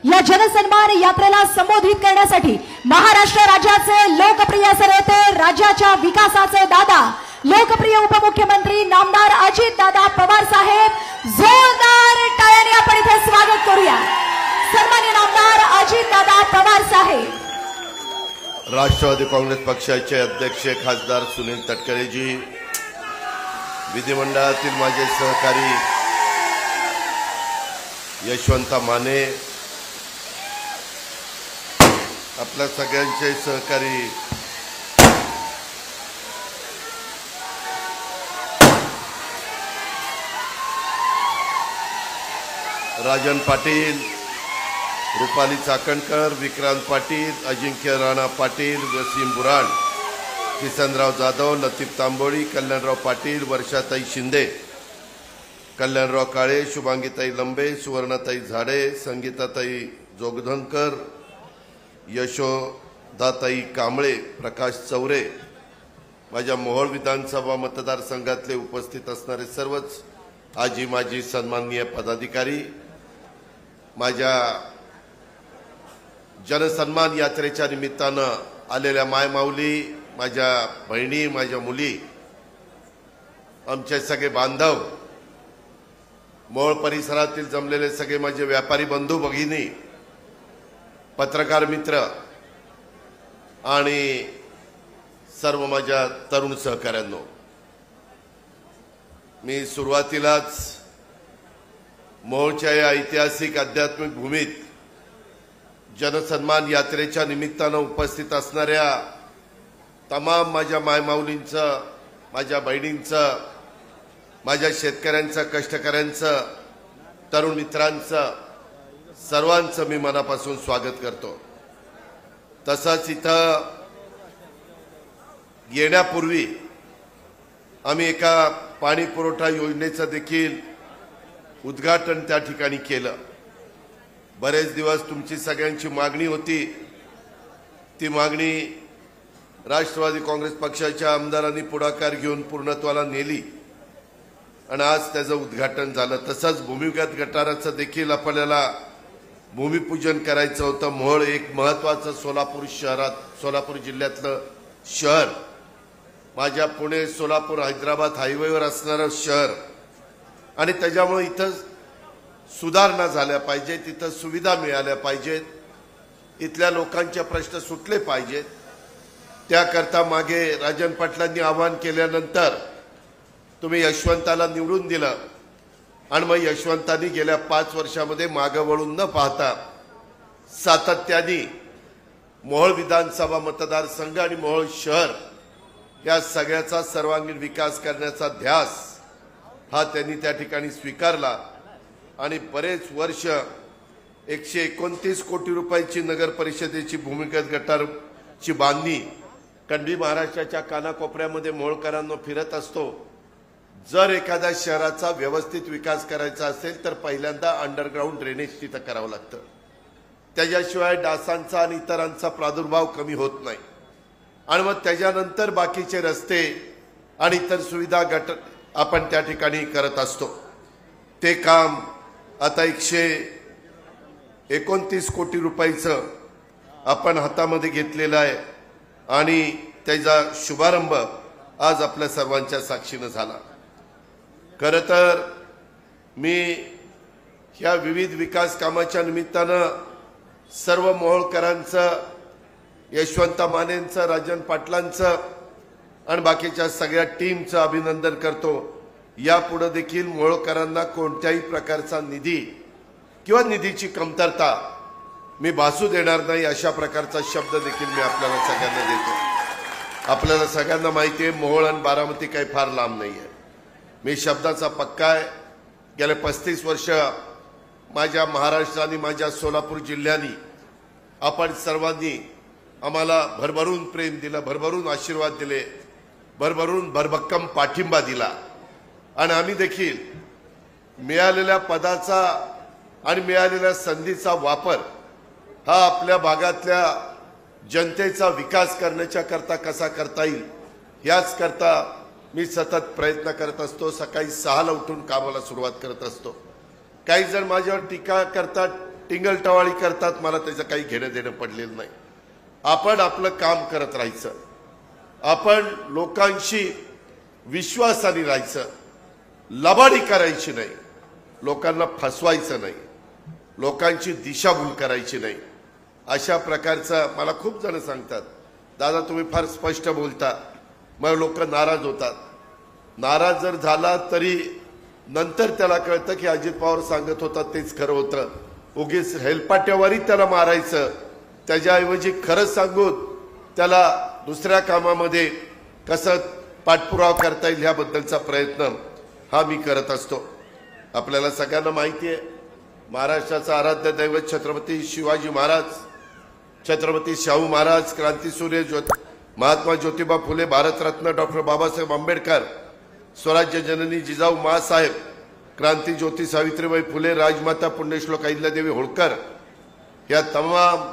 या जनसन्मान यात्रेला संबोधित करण्यासाठी महाराष्ट्र राज्याचे लोकप्रिय नेते, राज्याच्या विकासाचे दादा, लोकप्रिय उपमुख्यमंत्री नामदार अजितदादा पवार साहेब, जोरदार टाळ्यांनी आपण इथे स्वागत करूया। सन्माननीय नामदार अजितदादा पवार साहेब। राष्ट्रवादी काँग्रेस पक्षाचे अध्यक्ष खासदार सुनील तटकरेजी, विधिमंडळातील माझे सहकारी यशवंत माने, आपल्या सगळ्यांचे सहकारी राजन पाटील, रुपाली चाकणकर, विक्रांत पाटील, अजिंक्य राणा पाटील, वसीम बुराड, किसनराव जाधव, लतीफ तांबोळी, कल्याणराव पाटील, वर्षाताई शिंदे, कल्याणराव काळे, शुभांगीताई लंबे, सुवर्णाताई झाडे, संगीताताई जोगधनकर, यशोदाताई कांबळे, प्रकाश चौरे, माझ्या मोहोळ विधानसभा मतदारसंघातले उपस्थित असणारे सर्वच आजी माजी सन्माननीय पदाधिकारी, माझ्या जनसन्मान यात्रेच्या निमित्तानं आलेल्या मायमाऊली, माझ्या बहिणी, माझ्या मुली, आमचे सगळे बांधव, मोहोळ परिसरातील जमलेले सगळे माझे व्यापारी बंधू भगिनी, पत्रकार मित्र आणि सर्व माझ्या तरुण सहकाऱ्यांनो, मी सुरुवातीलाच मोहोळच्या या ऐतिहासिक आध्यात्मिक भूमीत जनसन्मान यात्रेच्या निमित्तानं उपस्थित असणाऱ्या तमाम माझ्या मायमाऊलींचं, माझ्या बहिणींचं, माझ्या शेतकऱ्यांचं, कष्टकऱ्यांचं, तरुण मित्रांचं, सर्वांचं मी मनापासून स्वागत करतो। तसंच इथं येण्यापूर्वी आम्ही एका पाणी पुरवठा योजनेचं देखील उद्घाटन त्या ठिकाणी केलं। बरेच दिवस तुमची सगळ्यांची मागणी होती, ती मागणी राष्ट्रवादी काँग्रेस पक्षाच्या आमदारांनी पुढाकार घेऊन पूर्णत्वाला नेली आणि आज त्याचं उद्घाटन झालं। तसंच भूमिगत गटाराचं देखील आपल्याला भूमिपूजन करायचं होतं। मोहोळ एक महत्त्वाचं सोलापूर जिल्ह्यातलं शहर, माझ्या पुणे सोलापूर हैदराबाद हायवेवर असणारं शहर, आणि त्याच्यामुळे इथं सुधारणा झाल्या पाहिजेत, इथं सुविधा मिळाल्या पाहिजेत, इथल्या लोकांचे प्रश्न सुटले पाहिजेत। त्याकरता मागे राजन पाटलांनी आवाहन केल्यानंतर तुम्ही यशवंताला निवडून दिलं आणि मग यशवंतांनी गेल्या 5 वर्षामध्ये मागे वळून न पाहता सातत्याने मोहोळ विधानसभा मतदारसंघ आणि मोहोळ शहर या सगळ्याचा सर्वांगीण विकास करण्याचा ध्यास हा त्यांनी त्या ठिकाणी स्वीकारला आणि बरेच वर्ष 129 कोटी रुपयाची नगर परिषदेची भूमिगत गटारची बांधणी कंडी महाराष्ट्राच्या कानाकोपऱ्यामध्ये मोहोळकरांना फिरत असतो। जर एखाद्या शहराचा व्यवस्थित विकास करायचा असेल तर पहिल्यांदा अंडरग्राऊंड ड्रेनेज तिथं करावं लागतं, त्याच्याशिवाय डासांचा आणि इतरांचा प्रादुर्भाव कमी होत नाही आणि मग त्याच्यानंतर बाकीचे रस्ते आणि इतर सुविधा गट आपण त्या ठिकाणी करत असतो। ते काम आता 129 कोटी रुपयाचं आपण हातामध्ये घेतलेलं आहे आणि त्याचा शुभारंभ आज आपल्या सर्वांच्या साक्षीनं झाला। खरं तर मी ह्या विविध विकास कामाच्या निमित्तानं सर्व मोहोळकरांचं, यशवंत मानेंचं, राजन पाटलांचं आणि बाकीच्या सगळ्या टीमचं अभिनंदन करतो। यापुढे देखील मोहोळकरांना कोणत्याही प्रकारचा निधी किंवा निधीची कमतरता मी भासू देणार नाही, अशा प्रकारचा शब्द देखील मी आपल्याला सगळ्यांना देतो। आपल्याला सगळ्यांना माहिती आहे मोहोळ आणि बारामती काही फार लांब नाही आहे, मी शब्दाचा पक्का आहे। गेले 35 वर्ष माझ्या महाराष्ट्र आणि माझ्या सोलापूर जिल्ह्यानी आपण सर्वांनी आम्हाला भरभरून प्रेम दिलं, भरभरून आशीर्वाद दिले, भरभरून भरभक्कम पाठिंबा दिला आणि आम्ही देखील मिळालेल्या पदाचा आणि मिळालेल्या संधीचा वापर हा आपल्या भागातल्या जनतेचा विकास करण्याच्या करता कसा करता येईल याच करता मी सतत प्रयत्न करत असतो। सकाळी 6ला उठून कामाला सुरुवात करत असतो। काही जण माझ्यावर टीका करतात, टिंगलटवाळी करतात, मला त्याचं काही घेणं देणं पडलेलं नाही. आपण आपलं काम करत राहायचं, आपण लोकांशी विश्वासाने राहायचं, लबाडी करायची नाही, लोकांना फसवायचं नाही, लोकांची दिशाभूल करायची नाही. अशा प्रकारचं मला खूप जण सांगतात, दादा तुम्ही फार स्पष्ट बोलता, मग लोक नाराज होतात. नाराज जर झाला तरी नंतर त्याला कळतं की अजित पवार सांगत होता तेच खरं होतं. उगीच हेलपाट्यावरही त्याला मारायचं, त्याच्याऐवजी खरं सांगून त्याला दुसऱ्या कामामध्ये कसं पाठपुरावा करता येईल ह्याबद्दलचा प्रयत्न हा मी करत असतो. आपल्याला सगळ्यांना माहिती आहे, महाराष्ट्राचा आराध्य दैवत छत्रपती शिवाजी महाराज, छत्रपती शाहू महाराज, क्रांतीसूर्य महात्मा ज्योतिबा फुले, भारतरत्न डॉक्टर बाबासाहेब आंबेडकर, स्वराज्य जननी जिजाऊ माँसाहेब, क्रांती ज्योती सावित्रीबाई फुले, राजमाता पुण्यश्लोक अहिल्यादेवी होळकर या तमाम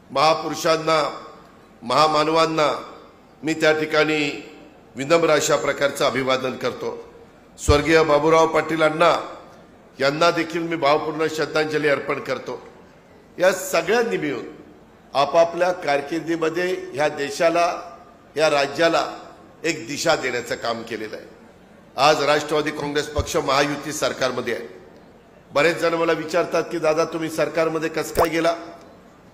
महापुरुषांना, महामानवांना मी त्या ठिकाणी विनम्र अशा प्रकारचं अभिवादन करतो. स्वर्गीय बाबूराव पाटील अण्णा यांना देखील मी भावपूर्ण श्रद्धांजली अर्पण करतो. या सगळ्यांनी मिळून आपापल्या कारकिर्दीमध्ये ह्या देशाला, या राज्याला एक दिशा देण्याचं काम केलेलं आहे. आज राष्ट्रवादी काँग्रेस पक्ष महायुती सरकारमध्ये आहे. बरेच जण मला विचारतात की दादा तुम्ही सरकारमध्ये कसं काय गेला?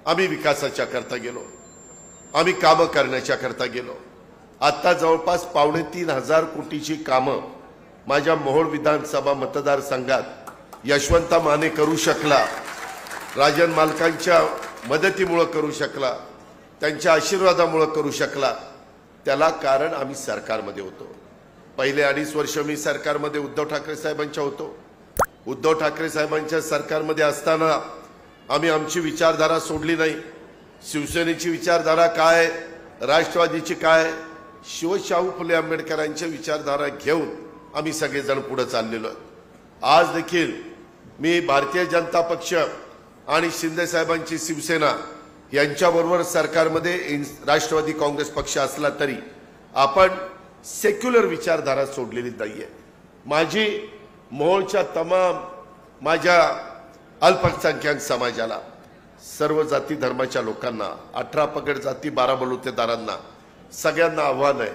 आम्ही विकासाच्या करता गेलो, आम्ही कामं करण्याच्या करता गेलो. आता जवळपास 2,500 कोटीची कामं माझ्या मोहोळ विधानसभा मतदारसंघात यशवंत माने करू शकला, राजन मालकांच्या मदतीमुळे करू शकला, त्यांच्या आशीर्वादामुळे करू शकला. त्याला कारण आम्ही सरकारमध्ये होतो. पहिले 2.5 वर्ष मी सरकारमध्ये उद्धव ठाकरे साहेबांच्या होतो. उद्धव ठाकरे साहेबांच्या सरकारमध्ये असताना आम्ही आमची विचारधारा सोडली नाही. शिवसेनेची विचारधारा काय, राष्ट्रवादीची काय, शाहू फुले आंबेडकरांची विचारधारा घेऊन आम्ही सगळेजण पुढे चाललेलो आहोत. आज देखील मी भारतीय जनता पक्ष आणि शिंदे साहेबांची शिवसेना यांच्याबरोबर सरकारमध्ये राष्ट्रवादी काँग्रेस पक्ष असला तरी आपण सेक्युलर विचारधारा सोडलेली नाहीये. माझी मोहोळच्या तमाम माझ्या अल्पसंख्याक समाजाला, सर्व जाती धर्माच्या लोकांना, 18 पगड जाती 12 बलुतेदारांना सगळ्यांना आव्हान आहे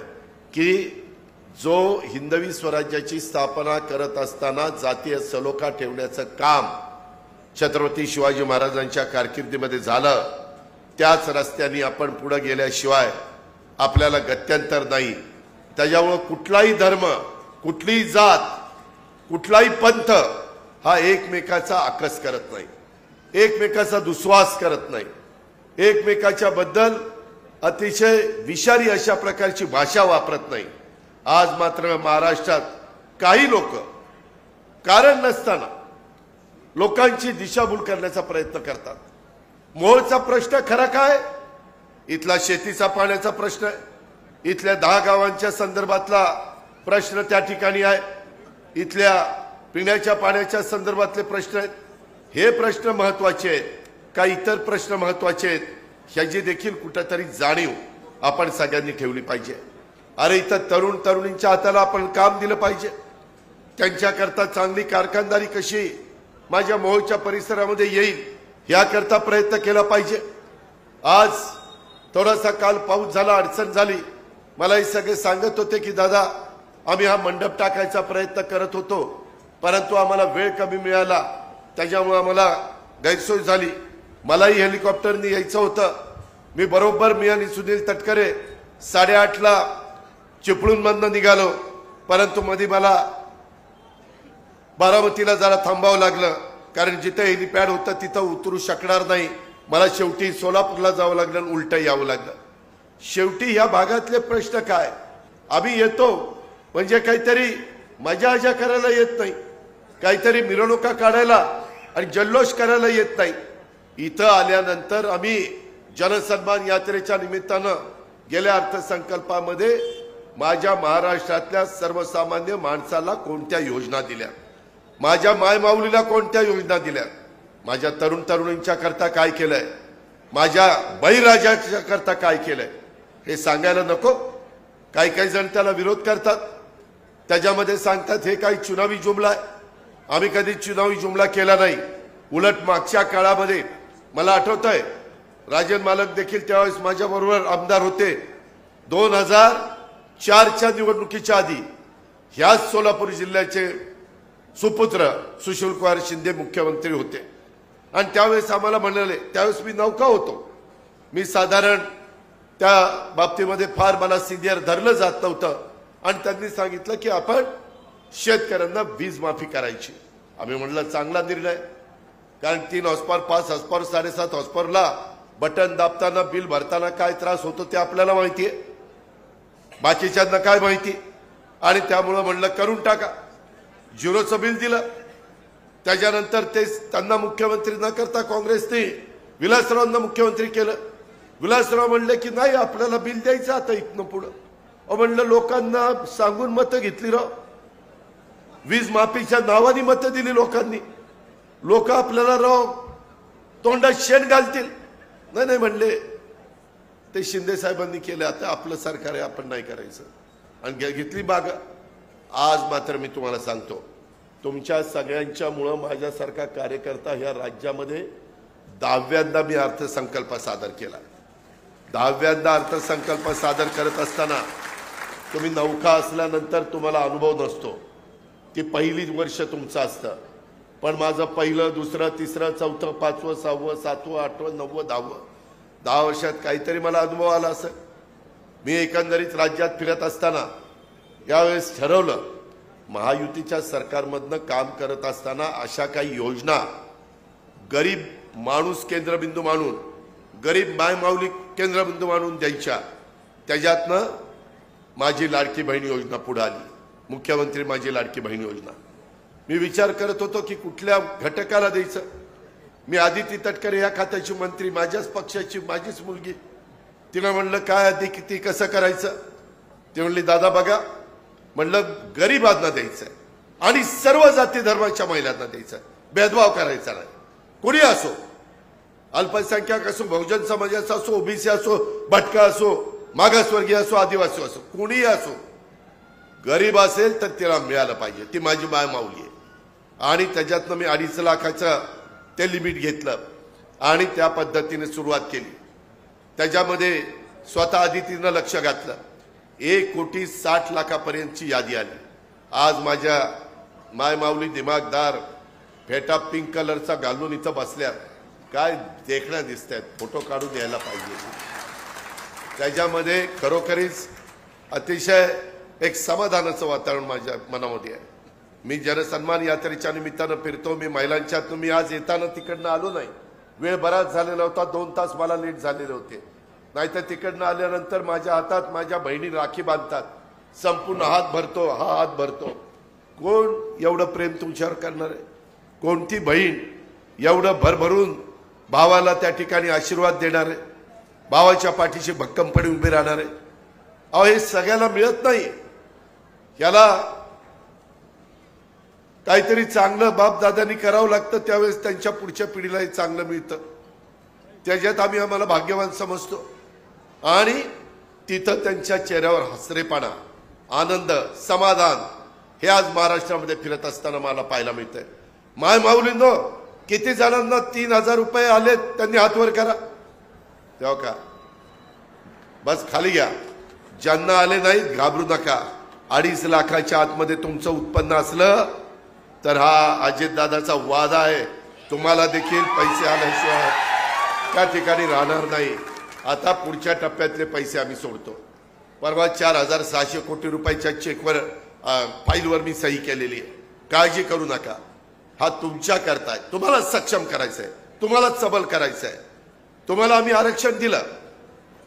की जो हिंदवी स्वराज्याची स्थापना करत असताना जातीय सलोखा ठेवण्याचं काम छत्रपती शिवाजी महाराजांच्या कारकिर्दीमध्ये झालं, त्याच रस्त्याने आपण पुढे गेल्याशिवाय आपल्याला गत्यंतर नाही. त्याच्यामुळे कुठलाही धर्म, कुठलीही जात, कुठलाही पंथ हा एकमेकाचा आकस करत नाही, एकमेकाचा दुस्वास करत नाही, एकमेकाच्या बद्दल अतिशय विषारी अशा प्रकारची भाषा वापरत नाही. आज मात्र महाराष्ट्रात काही लोक कारण नसताना लोकांची दिशाभूल करण्याचा प्रयत्न करतात. मोहोळचा प्रश्न खरा काय? इथला शेतीचा पाण्याचा प्रश्न आहे, इथल्या 10 गावांच्या संदर्भातला प्रश्न त्या ठिकाणी आहे, इथल्या पिण्याच्या पाण्याच्या संदर्भातले प्रश्न आहेत. हे प्रश्न महत्वाचे आहेत का इतर प्रश्न महत्वाचे आहेत ह्याची देखील कुठेतरी जाणीव आपण सगळ्यांनी ठेवली पाहिजे. अरे इथं तरुण तरुणींच्या हाताला आपण काम दिलं पाहिजे, त्यांच्याकरता चांगली कारखानदारी कशी माझ्या मोहोळच्या परिसरामध्ये येईल याकरता प्रयत्न केला पाहिजे. आज थोडासा काल पाऊस झाला, अडचण झाली, मला हे सगळे सांगत होते की दादा आम्ही हा मंडप टाकायचा प्रयत्न करत होतो, परंतु आम्हाला वेळ कमी मिळाला, त्याच्यामुळे आम्हाला गैरसोय झाली. मलाही हेलिकॉप्टरने यायचं होतं. मी बरोबर मी आणि सुनील तटकरे 8:30ला चिपळूणमधनं निघालो, परंतु मध्ये मला बारामतीला जरा थांबावं लागलं, कारण जिथे हेलिपॅड होतं तिथं उतरू शकणार नाही. मला शेवटी सोलापूरला जावं लागलं आणि उलटं यावं लागलं. शेवटी ह्या भागातले प्रश्न काय, आम्ही येतो म्हणजे काहीतरी मजा आजा करायला येत नाही, काहीतरी मिरवणुका काढायला आणि जल्लोष करायला येत नाही. इथं आल्यानंतर आम्ही जनसन्मान यात्रेच्या निमित्तानं गेल्या अर्थसंकल्पामध्ये माझ्या महाराष्ट्रातल्या सर्वसामान्य माणसाला कोणत्या योजना दिल्या, माझ्या मायमाऊलीला कोणत्या योजना दिल्या, माझ्या तरुण तरुणींच्या करता काय केलंय, माझ्या बळीराजाच्या करता काय केलंय हे सांगायला नको? काही काही जण त्याला विरोध करतात, त्याच्यामध्ये सांगतात हे काही चुनावी जुमला आहे. आम्ही कधी चुनावी जुमला केला नाही. उलट मागच्या काळामध्ये मला आठवतंय राजन मालक देखील त्यावेळेस माझ्याबरोबर आमदार होते. 2004च्या निवडणुकीच्या आधी ह्याच सोलापूर जिल्ह्याचे सुपुत्र सुशीलकुमार शिंदे मुख्यमंत्री होते आणि त्यावेळेस आम्हाला म्हणाले, त्यावेळेस मी नौका होतो, मी साधारण त्या बाबतीमध्ये फार मला सिनियर धरलं जात नव्हतं आणि त्यांनी सांगितलं की आपण शेतकऱ्यांना वीज माफी करायची. आम्ही म्हणलं चांगला निर्णय, कारण 3 हॉर्सपावर 5 हॉर्सपावर 7.5 हॉर्सपावरला बटन दाबताना बिल भरताना काय त्रास होतो ते आपल्याला माहिती आहे, बाकीच्यांना काय माहिती. आणि त्यामुळं म्हणलं करून टाका. 0चं बिल दिलं. त्याच्यानंतर ते त्यांना मुख्यमंत्री न करता काँग्रेसने विलासरावांना मुख्यमंत्री केलं. विलासराव म्हणले की नाही आपल्याला बिल द्यायचं आता इथनं पुढं. म्हणलं लोकांना सांगून मतं घेतली राव, वीज माफीच्या नावाने मतं दिली लोकांनी. लोक आपल्याला राव तोंडात शेण घालतील. नाही म्हणले ते शिंदे साहेबांनी केले, आता आपलं सरकार आहे आपण नाही करायचं आणि घेतली बाग. आज मात्र मी तुम्हाला सांगतो, तुमच्या सगळ्यांच्यामुळं माझ्यासारखा कार्यकर्ता ह्या राज्यामध्ये 10व्यांदा मी अर्थसंकल्प सादर केला. 10व्यांदा अर्थसंकल्प सादर करत असताना तुम्ही नौका असल्यानंतर तुम्हाला अनुभव नसतो, ती पहिली वर्ष तुमचं असतं. पण माझं पहिलं, दुसरं, तिसरं, चौथं, 5वं, 6वं, 7वं, 8वं, 9वं, 10वं 10 वर्षात काहीतरी मला अनुभव आला असेल. मी एकंदरीत राज्यात फिरत असताना यावेळेस ठरवलं, महायुतीच्या सरकारमधनं काम करत असताना अशा काही योजना गरीब माणूस केंद्रबिंदू मानून, गरीब मायमाऊली केंद्रबिंदू मानून द्यायच्या. त्याच्यातनं माझी लाडकी बहीण योजना पुढे आली. मुख्यमंत्री माझी लाडकी बहीण योजना. मी विचार करत होतो की कुठल्या घटकाला द्यायचं. मी आदिती तटकरे या खात्याची मंत्री, माझ्याच पक्षाची, माझीच मुलगी. तिला म्हणलं काय अधिक ती कसं करायचं. ती म्हणली दादा बघा, म्हणलं गरिबांना द्यायचं आणि सर्व जाती धर्माच्या महिलांना द्यायचं, भेदभाव करायचा नाही. कोणी असो, अल्पसंख्याक असो, बहुजन समाजाचा असो, ओबीसी असो, भटका असो, मागासवर्गीय असो, आदिवासी असो, कोणीही असो, गरीब असेल तर तिला मिळालं पाहिजे. ती माझी माय माऊली आहे. आणि त्याच्यातनं मी 2.5 लाखाचं ते लिमिट घेतलं आणि त्या पद्धतीने सुरुवात केली. त्याच्यामध्ये स्वतः आदितीनं लक्ष घातलं. 1,60,00,000 यादी आली. आज माझ्या माय माऊली दिमागदार फेटा पिंक कलरचा घालून इथं बसल्या, काय देखणं दिसत आहेत, फोटो काढून द्यायला पाहिजे. त्याच्यामध्ये खरोखरीच अतिशय एक समाधानाचं वातावरण माझ्या मनामध्ये आहे. मी जनसन्मान यात्रेच्या निमित्तानं फिरतो. मी महिलांच्यात, मी आज येताना तिकडनं आलो नाही, वेळ बराच झालेला होता, 2 तास मला लेट झालेले होते. नाहीतर तिकडनं आल्यानंतर माझ्या हातात माझ्या बहिणी राखी बांधतात, संपूर्ण हात भरतो, हा हात भरतो. कोण एवढं प्रेम तुमच्यावर करणार आहे? कोणती बहीण एवढं भरभरून भावाला त्या ठिकाणी आशीर्वाद देणार आहे, भावाच्या पाठीशी भक्कमपणे उभे राहणार आहे? अहो हे सगळ्याला मिळत नाही. याला काहीतरी चांगलं बापदादांनी करावं लागतं, त्यावेळेस त्यांच्या पुढच्या पिढीला हे चांगलं मिळतं. त्याच्यात आम्हाला भाग्यवान समजतो. आणि तिथं त्यांच्या चेहऱ्यावर हसरेपणा, आनंद, समाधान हे आज महाराष्ट्रामध्ये फिरत असताना मला पाहायला मिळतंय. माय माऊलींनो, किती जणांना 3,000 रुपये आलेत त्यांनी हात वर करा. तेव्हा का बस खाली घ्या. ज्यांना आले नाहीत घाबरू नका. 2.5 लाखाच्या आतमध्ये तुमचं उत्पन्न असलं तर हा अजितदादाचा वादा आहे, तुम्हाला देखील पैसे आल्याशिवाय त्या ठिकाणी राहणार नाही. आता पुढच्या टप्प्यातले पैसे आम्ही सोडतो. परवा 4,600 कोटी रुपयाच्या चेकवर फाईलवर मी सही केलेली आहे. काळजी करू नका, हा तुमच्या करता आहे. तुम्हाला सक्षम करायचं आहे, तुम्हाला सबल करायचं आहे. तुम्हाला आम्ही आरक्षण दिलं,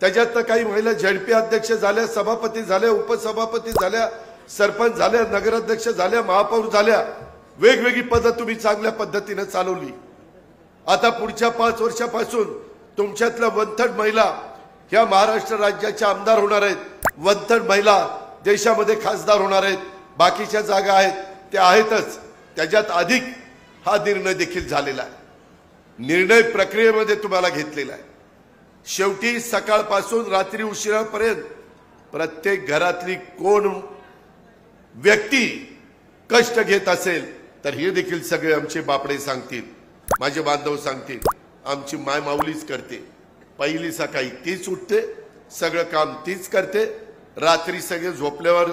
त्याच्यात काही महिला झडपी अध्यक्ष झाल्या, सभापती झाल्या, उपसभापती झाल्या, सरपंच झाल्या, नगराध्यक्ष झाल्या, महापौर झाल्या. वेगवेगळी पदं तुम्ही चांगल्या पद्धतीने चालवली. आता पुढच्या 5 वर्षापासून तुमच्यातल्या 1/3 महिला ह्या महाराष्ट्र राज्याच्या आमदार होणार आहेत. 1/3 महिला देशामध्ये खासदार होणार आहेत. बाकीच्या जागा आहेत ते आहेतच, त्याच्यात अधिक हा निर्णय देखील झालेला आहे. निर्णय प्रक्रियेमध्ये तुम्हाला घेतलेला आहे. शेवटी सकाळपासून रात्री उशिरापर्यंत प्रत्येक घरातली कोण व्यक्ती कष्ट घेत असेल तर हे देखील सगळे आमचे बापडे सांगतील. माझे बांधव सांगतील आमची माय माऊलीच करते. पहिली सकाळी तीच उठते, सगळं काम तीच करते, रात्री सगळे झोपल्यावर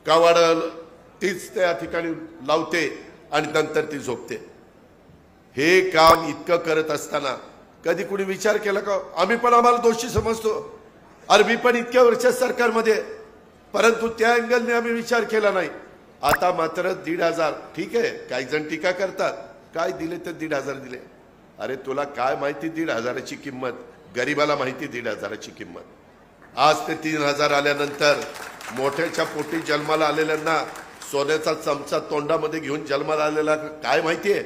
कावाड तीच त्या ठिकाणी लावते आणि नंतर ती झोपते. हे काम इतकं करत असताना कधी कुणी विचार केला का? आम्ही पण आम्हाला दोषी समजतो. अरे मी पण इतक्या वर्ष सरकारमध्ये, परंतु त्या अँगलने आम्ही विचार केला नाही. आता मात्र 1,500 ठीक आहे. काही जण टीका करतात, काय दिले तर 1,500 दिले. अरे तुला काय माहिती 1,500ची किंमत? गरीबाला माहिती 1,500ची किंमत. आज ते 3,000 आल्यानंतर मोठ्याच्या पोटी जन्माला आलेल्यांना सोन्याचा चमचा तोंडामध्ये घेऊन जन्माला आलेला काय माहितीये?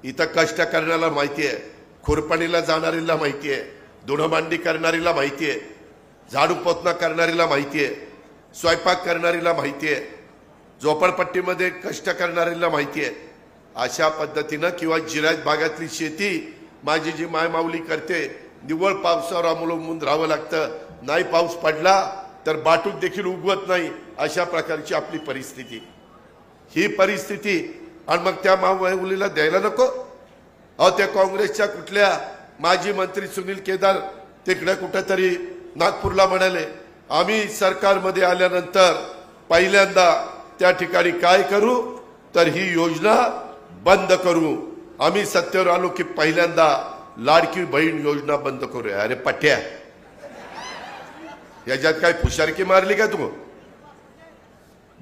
इथं कष्ट करण्याला माहितीये, खुरपणीला जाणारीला माहितीये, धुणमांडी करणारीला माहितीये, झाडू पोतना करणारीला माहितीये, स्वयंपाक करणारीला माहितीये, झोपडपट्टीमध्ये कष्ट करणारीला माहितीये. अशा पद्धतीनं किंवा जिरायत भागातली शेती माझी जी मायमाऊली करते, निव्वळ पावसावर अवलंबून राहावं लागतं. नाही पाऊस पडला तर बाटूक देखील उगवत नाही. अशा प्रकारची आपली परिस्थिती, ही परिस्थिती. आणि मग त्या मायमाऊलीला द्यायला नको? अहो त्या काँग्रेसच्या कुठल्या माजी मंत्री सुनील केदार तिकडे कुठेतरी नागपूरला म्हणाले आम्ही सरकारमध्ये आल्यानंतर पहिल्यांदा त्या ठिकाणी काय करू तर ही योजना बंद करू. आम्ही सत्तेवर आलो की पहिल्यांदा लाडकी बहीण योजना बंद करूया. अरे पठ्या, याच्यात काय फुशारकी मारली का तू?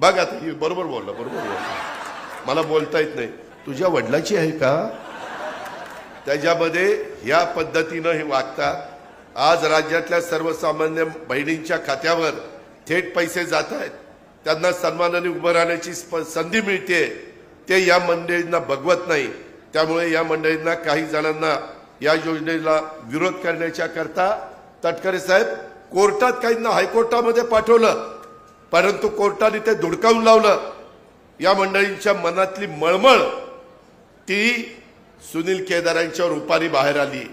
बघ आता बरोबर बोलला, बरोबर बोलला. मला बोलता येत नाही. तुझ्या वडिलाची आहे का? त्याच्यामध्ये या पद्धतीनं हे वागतात. आज राज्यातल्या सर्वसामान्य बहिणींच्या खात्यावर थेट पैसे जात आहेत, त्यांना सन्मानाने उभं राहण्याची संधी मिळते. ते या मंडळींना बघवत नाही. त्यामुळे या मंडळींना काही जणांना या योजनेला विरोध करण्याच्या करता तटकरे साहेब कोर्टात काहींना हायकोर्टामध्ये पाठवलं, परंतु कोर्टाने ते धुडकावून लावलं. या मंडळींच्या मनातली मळमळ ती सुनील केदारांच्या रूपाने बाहेर आली.